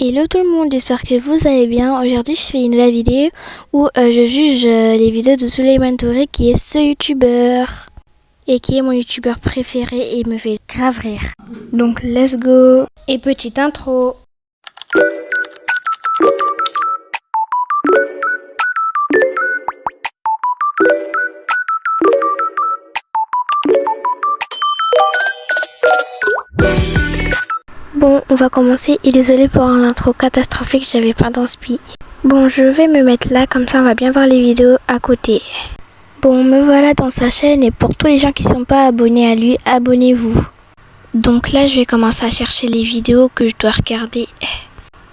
Hello tout le monde, j'espère que vous allez bien. Aujourd'hui je fais une nouvelle vidéo où je juge les vidéos de Souleymane Touré qui est ce youtubeur et qui est mon youtubeur préféré et il me fait grave rire. Donc let's go. Et petite intro. Bon, on va commencer et désolé pour l'intro catastrophique, j'avais pas d'inspi. Bon, je vais me mettre là, comme ça on va bien voir les vidéos à côté. Bon, me voilà dans sa chaîne et pour tous les gens qui sont pas abonnés à lui, abonnez-vous. Donc là, je vais commencer à chercher les vidéos que je dois regarder.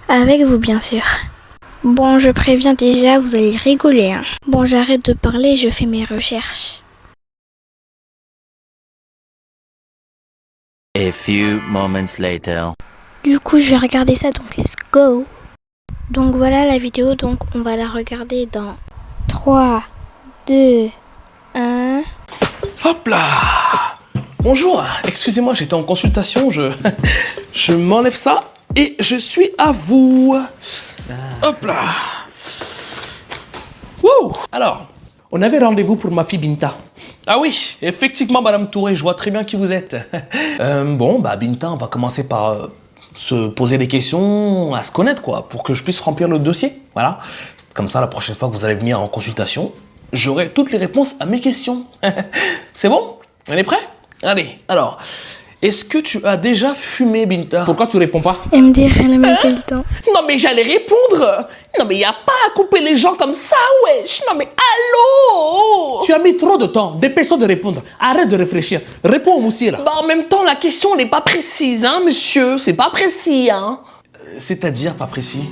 Avec vous, bien sûr. Bon, je préviens déjà, vous allez rigoler. Hein. Bon, j'arrête de parler, je fais mes recherches. A few moments later. Du coup, je vais regarder ça, donc let's go. Donc voilà la vidéo, donc on va la regarder dans 3, 2, 1. Hop là! Bonjour, excusez-moi, j'étais en consultation, je m'enlève ça et je suis à vous. Hop là! Wouh! Alors, on avait rendez-vous pour ma fille Binta. Ah oui, effectivement, Madame Touré, je vois très bien qui vous êtes. Bon, bah Binta, on va commencer par se poser des questions, à se connaître, quoi, pour que je puisse remplir le dossier. Voilà. Comme ça, la prochaine fois que vous allez venir en consultation, j'aurai toutes les réponses à mes questions. C'est bon? Elle est prête? Allez, alors, est-ce que tu as déjà fumé, Binta? Pourquoi tu réponds pas? MDR, elle a même pas eu le temps. Non mais j'allais répondre. Non mais y a pas à couper les gens comme ça, wesh. Non mais allô. Tu as mis trop de temps. Dépêche-toi de répondre. Arrête de réfléchir. Réponds au moussi là. Bah en même temps, la question n'est pas précise, hein, monsieur. C'est pas précis, hein. C'est-à-dire pas précis?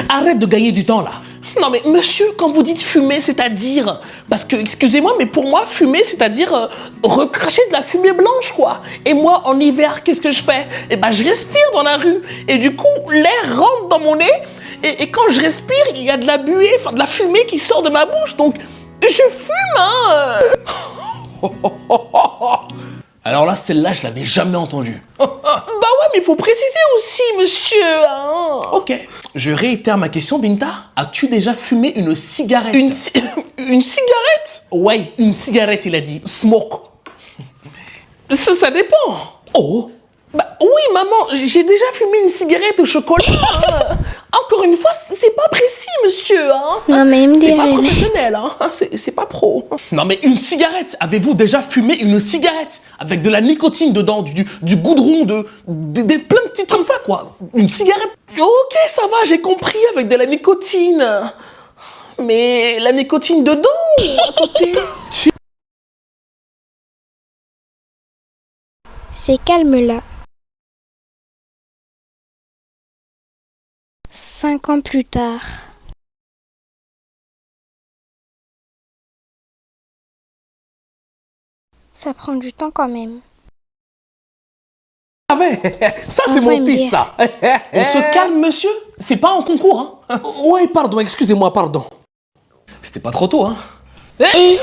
Arrête de gagner du temps là. Non mais monsieur, quand vous dites fumer, c'est-à-dire... Parce que, excusez-moi, mais pour moi, fumer, c'est-à-dire recracher de la fumée blanche, quoi. Et moi, en hiver, qu'est-ce que je fais? Eh ben, je respire dans la rue. Et du coup, l'air rentre dans mon nez. Et quand je respire, il y a de la buée, enfin de la fumée qui sort de ma bouche. Donc, je fume, hein. Alors là, celle-là, je l'avais jamais entendue. Bah ouais, mais il faut préciser aussi, monsieur. Hein. Ok. Je réitère ma question, Binta. As-tu déjà fumé une cigarette? Une cigarette? Ouais, une cigarette, il a dit. Smoke. Ça dépend. Oh. Bah oui, maman, j'ai déjà fumé une cigarette au chocolat. Encore une fois, c'est pas précis, monsieur. Hein. Non mais MDR, c'est pas professionnel, hein. C'est pas pro. Non mais une cigarette. Avez-vous déjà fumé une cigarette avec de la nicotine dedans, du goudron, des plein de petites comme ça, quoi. Une cigarette. Ok, ça va, j'ai compris, avec de la nicotine. Mais la nicotine dedans ou à côté? c'est calme là. 5 ans plus tard. Ça prend du temps quand même. Ça, c'est mon fils, ça. On se calme, monsieur. C'est pas en concours, hein. Ouais, pardon, excusez-moi, pardon. C'était pas trop tôt, hein. Et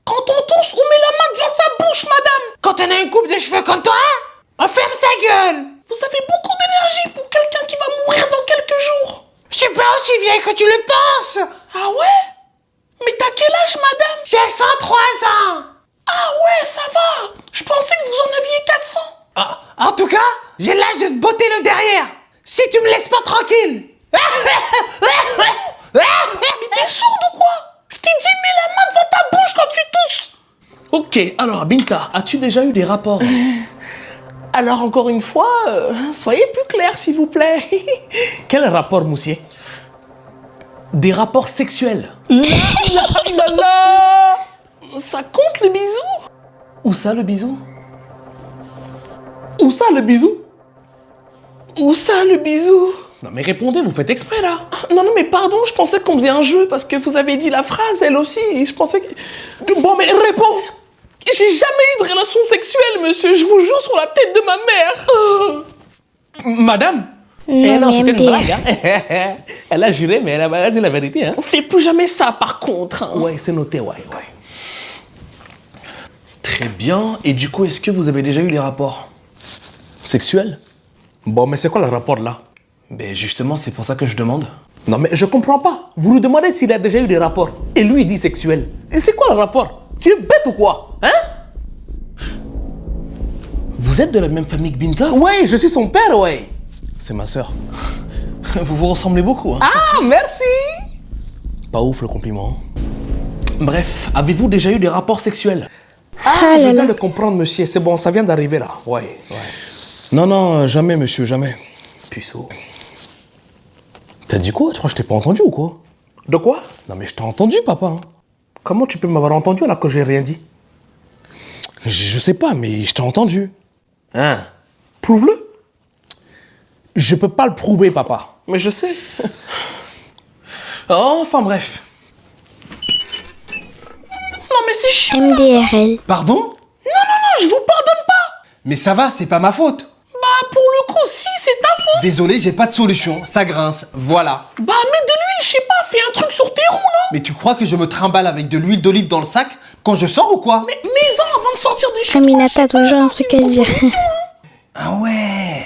Quand on tousse, on met la main devant sa bouche, madame. Quand on a une coupe de cheveux comme toi, on ferme sa gueule. Vous avez beaucoup d'énergie pour quelqu'un qui va mourir dans quelques jours. Je suis pas aussi vieille que tu le penses. Ah ouais? Mais t'as quel âge, madame? J'ai 103 ans. Ah ouais, ça va. Je pensais que vous en aviez 400. Ah, en tout cas, j'ai l'âge de te botter le derrière. Si tu me laisses pas tranquille. Mais t'es sourde ou quoi? Je t'ai dit, mets la main devant ta bouche quand tu tousses. Ok, alors, Binta, as-tu déjà eu des rapports? Alors, encore une fois, soyez plus clair, s'il vous plaît. Quel rapport, Moussier? Des rapports sexuels. La. Ça compte le bisou? Où ça, le bisou? Où ça, le bisou? Où ça, le bisou? Non mais répondez, vous faites exprès là. Non mais pardon, je pensais qu'on faisait un jeu parce que vous avez dit la phrase, elle aussi, et je pensais que... Bon mais réponds. J'ai jamais eu de relation sexuelle, monsieur, je vous jure sur la tête de ma mère. Madame? non mais c'était une MDR. blague, hein. Elle a juré, mais elle a dit la vérité, hein. On fait plus jamais ça par contre, hein. Ouais, c'est noté, ouais. Très bien, et du coup, est-ce que vous avez déjà eu les rapports? Sexuel? Bon, mais c'est quoi le rapport là? Ben justement, c'est pour ça que je demande. Non, mais je comprends pas. Vous lui demandez s'il a déjà eu des rapports. Et lui, il dit sexuel. Et c'est quoi le rapport? Tu es bête ou quoi? Hein? Vous êtes de la même famille que Binta? Ouais, je suis son père, ouais. C'est ma sœur. Vous vous ressemblez beaucoup, hein? Ah, merci. Pas ouf le compliment. Bref, avez-vous déjà eu des rapports sexuels? Ah, je viens de comprendre, monsieur. C'est bon, ça vient d'arriver là. Ouais. Non, jamais, monsieur, jamais. Puceau. T'as dit quoi? Tu crois que je t'ai pas entendu ou quoi? De quoi? Non mais je t'ai entendu, papa. Hein. Comment tu peux m'avoir entendu alors que j'ai rien dit? Je sais pas, mais je t'ai entendu. Hein? Prouve-le. Je peux pas le prouver, papa. Mais je sais. Enfin bref. Non mais c'est chiant. MDRL. Pardon? Non, je vous pardonne pas. Mais ça va, c'est pas ma faute. Bah pour le coup, si, c'est ta faute. Désolé, j'ai pas de solution. Ça grince. Voilà. Bah mets de l'huile, je sais pas, fais un truc sur tes roues là. Mais tu crois que je me trimballe avec de l'huile d'olive dans le sac quand je sors ou quoi? Mais mets-en avant de sortir de chez toi. Aminata, toujours un truc à dire. Ah ouais.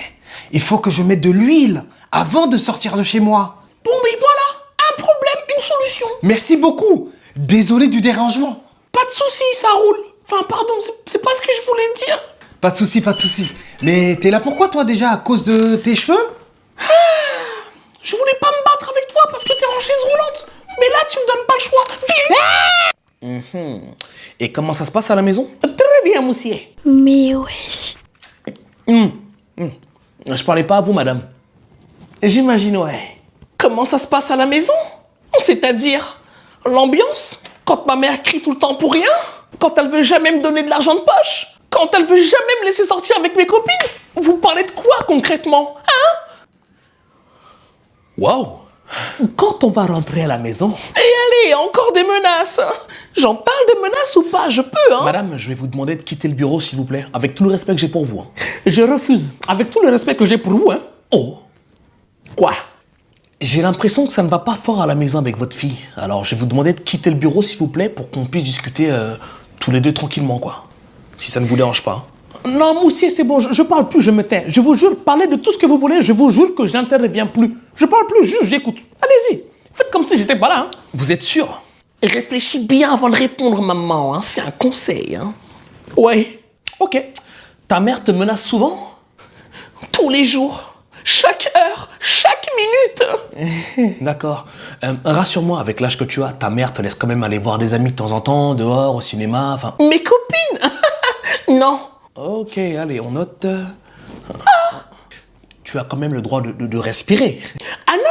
Il faut que je mette de l'huile avant de sortir de chez moi. Bon mais voilà, un problème, une solution. Merci beaucoup. Désolé du dérangement. Pas de soucis, ça roule. Enfin pardon, c'est pas ce que je voulais dire. Pas de soucis, pas de soucis. Mais t'es là pourquoi toi déjà? À cause de tes cheveux? Je voulais pas me battre avec toi parce que t'es en chaise roulante. Mais là, tu me donnes pas le choix. Viens. Et comment ça se passe à la maison? Très bien, Moussier. Mais wesh. Je parlais pas à vous, madame. J'imagine, ouais. Comment ça se passe à la maison? C'est-à-dire l'ambiance? Quand ma mère crie tout le temps pour rien? Quand elle veut jamais me donner de l'argent de poche? Quand elle veut jamais me laisser sortir avec mes copines? Vous parlez de quoi concrètement? Hein? Waouh! Quand on va rentrer à la maison? Et allez, encore des menaces. J'en parle de menaces ou pas? Je peux, hein? Madame, je vais vous demander de quitter le bureau, s'il vous plaît, avec tout le respect que j'ai pour vous. Hein. Je refuse, avec tout le respect que j'ai pour vous, hein? Oh! Quoi? J'ai l'impression que ça ne va pas fort à la maison avec votre fille. Alors, je vais vous demander de quitter le bureau, s'il vous plaît, pour qu'on puisse discuter tous les deux tranquillement, quoi. Si ça ne vous dérange pas. Non, Moussier, c'est bon, je parle plus, je me tais. Je vous jure, parlez de tout ce que vous voulez, je vous jure que j'interviens plus. Je parle plus, juste j'écoute. Allez-y, faites comme si j'étais pas là. Hein. Vous êtes sûr? Réfléchis bien avant de répondre, maman, hein. C'est un conseil. Hein. Ouais, ok. Ta mère te menace souvent? Tous les jours, chaque heure, chaque minute. D'accord. Rassure-moi, avec l'âge que tu as, ta mère te laisse quand même aller voir des amis de temps en temps, dehors, au cinéma, enfin... Mes copines? Non. Ok, allez, on note... Tu as quand même le droit de respirer. Ah non.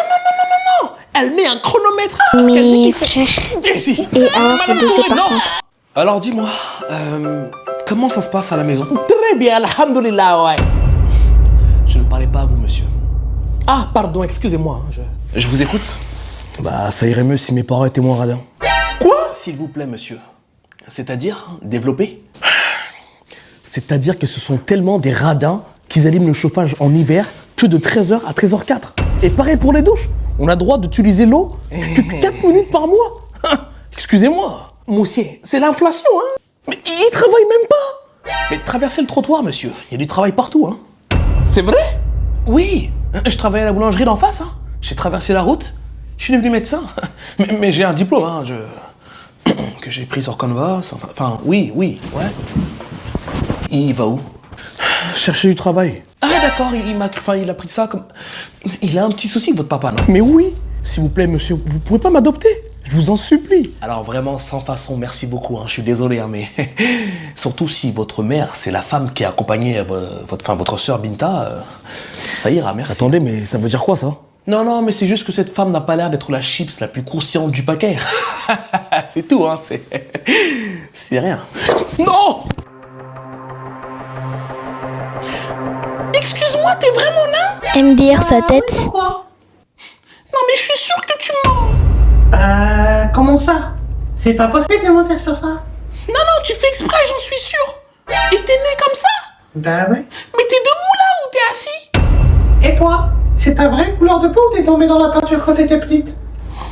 Elle met un chronomètre. Mais frère. Viens-y. Et un faut doser par contre. Alors dis-moi, comment ça se passe à la maison? Très bien, alhamdoulilah, ouais. Je ne parlais pas à vous, monsieur. Ah, pardon, excusez-moi. Je vous écoute. Bah, ça irait mieux si mes parents étaient moins radins. Quoi? S'il vous plaît, monsieur. C'est-à-dire, développer? C'est-à-dire que ce sont tellement des radins qu'ils allument le chauffage en hiver que de 13h à 13h04. Et pareil pour les douches. On a droit d'utiliser l'eau que 4 minutes par mois. Excusez-moi. Moussier, c'est l'inflation, hein? Mais ils travaillent même pas. Mais traversez le trottoir, monsieur. Il y a du travail partout, hein. C'est vrai? Oui. Je travaillais à la boulangerie d'en face, hein. J'ai traversé la route. Je suis devenu médecin. Mais j'ai un diplôme, hein. Que j'ai pris sur Canvas. Enfin, oui, ouais. Il va où? Chercher du travail. Ah d'accord, il a pris ça comme... Il a un petit souci, votre papa, non? Mais oui. S'il vous plaît, monsieur, vous pouvez pas m'adopter? Je vous en supplie. Alors vraiment, sans façon, merci beaucoup, hein. Je suis désolé, hein, mais... Surtout si votre mère, c'est la femme qui a accompagné votre sœur Binta, ça ira, merci. Attendez, mais ça veut dire quoi, ça? Non, mais c'est juste que cette femme n'a pas l'air d'être la chips la plus croustillante du paquet. C'est tout, hein, c'est rien. Non! Excuse-moi, t'es vraiment nain? MDR sa tête. Quoi? Non mais je suis sûr que tu mens. Comment ça? C'est pas possible de monter sur ça. Non, tu fais exprès, j'en suis sûr. Et t'es né comme ça? Bah ouais. Mais t'es debout là ou t'es assis? Et toi? C'est ta vraie couleur de peau ou t'es tombée dans la peinture quand t'étais petite?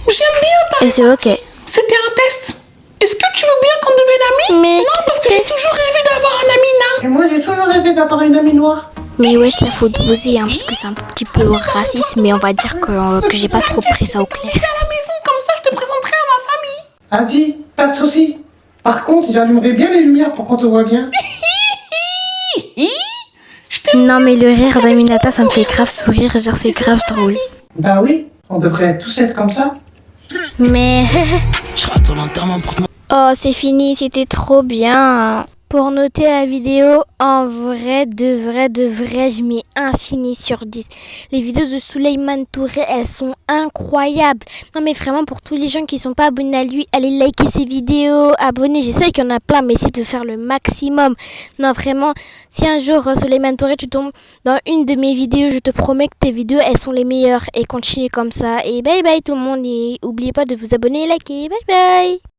J'aime bien ta... Et c'est ok. C'était un test. Est-ce que tu veux bien qu'on devienne amis? Mais non, parce que j'ai test. toujours rêvé d'avoir un ami nain. Et moi j'ai toujours rêvé d'avoir une amie noire. Mais wesh, la faute bosser, hein, parce que c'est un petit peu raciste, mais on va dire que j'ai pas trop pris ça au clair. à la maison, comme ça je te présenterai à ma famille. Vas-y, pas de soucis. Par contre, j'allumerai bien les lumières pour qu'on te voit bien. Non, mais le rire d'Aminata, ça me fait grave sourire, genre c'est grave drôle. Bah oui, on devrait tous être comme ça. Mais... Oh, c'est fini, c'était trop bien. Pour noter la vidéo, en vrai, de vrai, je mets 1 fini sur 10. Les vidéos de Souleymane Touré, elles sont incroyables. Non mais vraiment, pour tous les gens qui sont pas abonnés à lui, allez liker ses vidéos, abonnez. Je sais qu'il y en a plein, mais essayez de faire le maximum. Non vraiment, si un jour Souleymane Touré, tu tombes dans une de mes vidéos, je te promets que tes vidéos, elles sont les meilleures. Et continuez comme ça. Et bye bye tout le monde. Et n'oubliez pas de vous abonner et liker. Bye bye.